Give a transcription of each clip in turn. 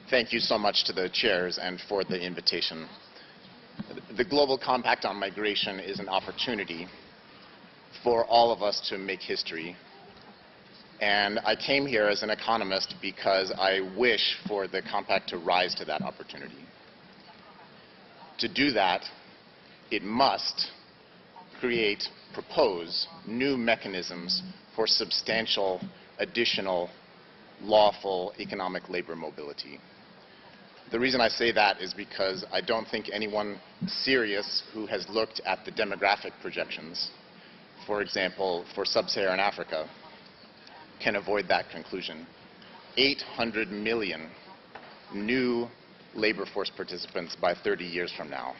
Thank you so much to the chairs and for the invitation. The Global Compact on Migration is an opportunity for all of us to make history. And I came here as an economist because I wish for the compact to rise to that opportunity. To do that, it must propose new mechanisms for substantial, additional, lawful economic labor mobility. The reason I say that is because I don't think anyone serious who has looked at the demographic projections, for example, for sub-Saharan Africa, can avoid that conclusion. 800 million new labor force participants by 30 years from now.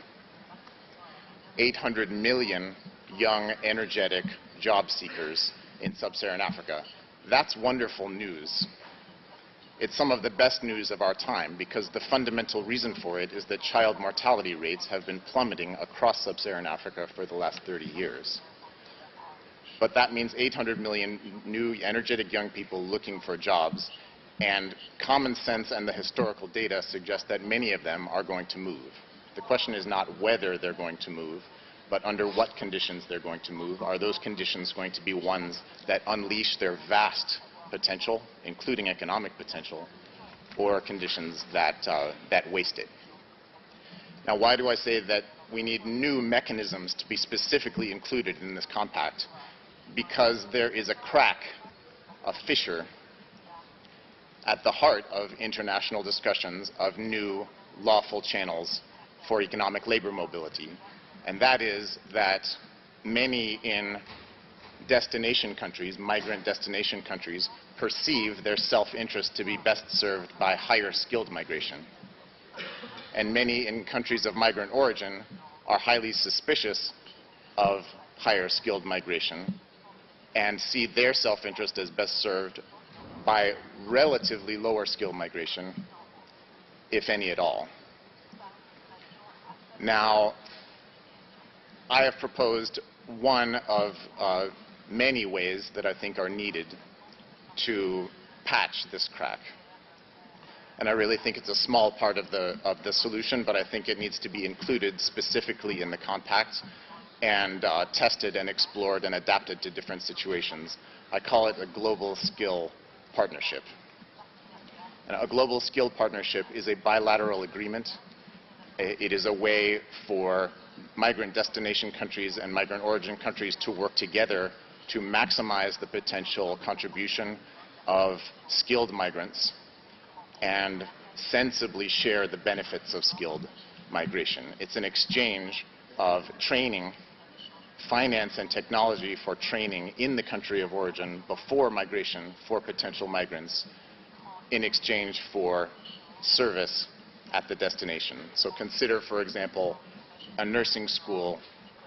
800 million young, energetic job seekers in sub-Saharan Africa. That's wonderful news. It's some of the best news of our time because the fundamental reason for it is that child mortality rates have been plummeting across sub-Saharan Africa for the last 30 years. But that means 800 million new energetic young people looking for jobs, and common sense and the historical data suggest that many of them are going to move. The question is not whether they're going to move, but under what conditions they're going to move. Are those conditions going to be ones that unleash their vast potential, including economic potential, or conditions that waste it? Now, why do I say that we need new mechanisms to be specifically included in this compact? Because there is a crack, a fissure, at the heart of international discussions of new lawful channels for economic labor mobility. And that is that many in destination countries, migrant destination countries, perceive their self-interest to be best served by higher skilled migration. And many in countries of migrant origin are highly suspicious of higher skilled migration and see their self-interest as best served by relatively lower skilled migration, if any at all. Now, I have proposed one of many ways that I think are needed to patch this crack. And I really think it's a small part of the solution, but I think it needs to be included specifically in the compact and tested and explored and adapted to different situations. I call it a global skill partnership. And a global skill partnership is a bilateral agreement. It is a way for migrant destination countries and migrant origin countries to work together to maximize the potential contribution of skilled migrants and sensibly share the benefits of skilled migration. It's an exchange of training, finance and technology for training in the country of origin before migration for potential migrants in exchange for service at the destination. So consider, for example, a nursing school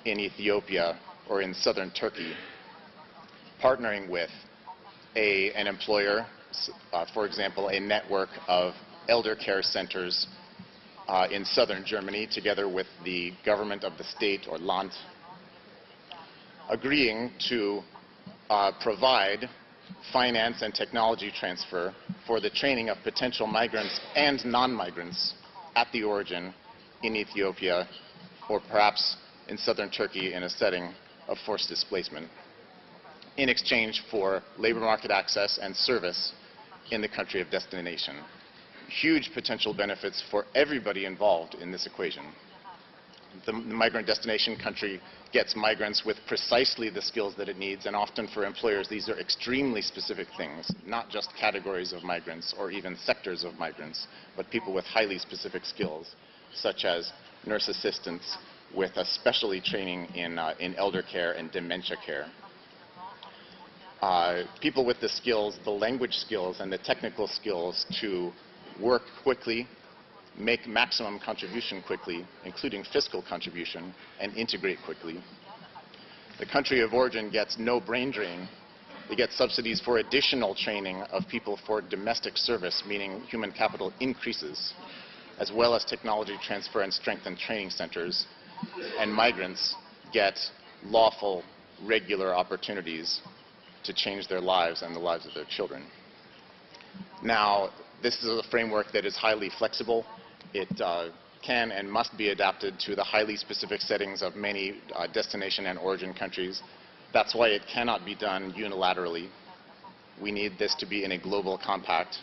in Ethiopia or in southern Turkey partnering with an employer, for example, a network of elder care centers in southern Germany together with the government of the state or Land, agreeing to provide finance and technology transfer for the training of potential migrants and non-migrants at the origin in Ethiopia or perhaps in southern Turkey in a setting of forced displacement in exchange for labor market access and service in the country of destination. Huge potential benefits for everybody involved in this equation. The migrant destination country gets migrants with precisely the skills that it needs, and often for employers these are extremely specific things, not just categories of migrants or even sectors of migrants, but people with highly specific skills, such as nurse assistants with a specialty training in elder care and dementia care. People with the skills, the language skills and the technical skills to work quickly, make maximum contribution quickly, including fiscal contribution, and integrate quickly. The country of origin gets no brain drain. They get subsidies for additional training of people for domestic service, meaning human capital increases, as well as technology transfer and strengthened training centers. And migrants get lawful, regular opportunities to change their lives and the lives of their children. Now, This is a framework that is highly flexible. It can and must be adapted to the highly specific settings of many destination and origin countries. That's why it cannot be done unilaterally. We need this to be in a global compact.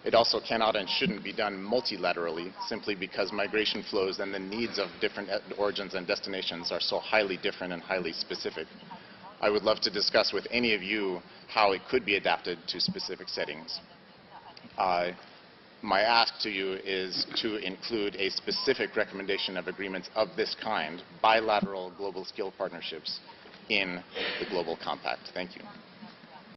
It also cannot and shouldn't be done multilaterally, simply because migration flows and the needs of different origins and destinations are so highly different and highly specific. I would love to discuss with any of you how it could be adapted to specific settings. My ask to you is to include a specific recommendation of agreements of this kind, bilateral global skill partnerships, in the Global Compact. Thank you.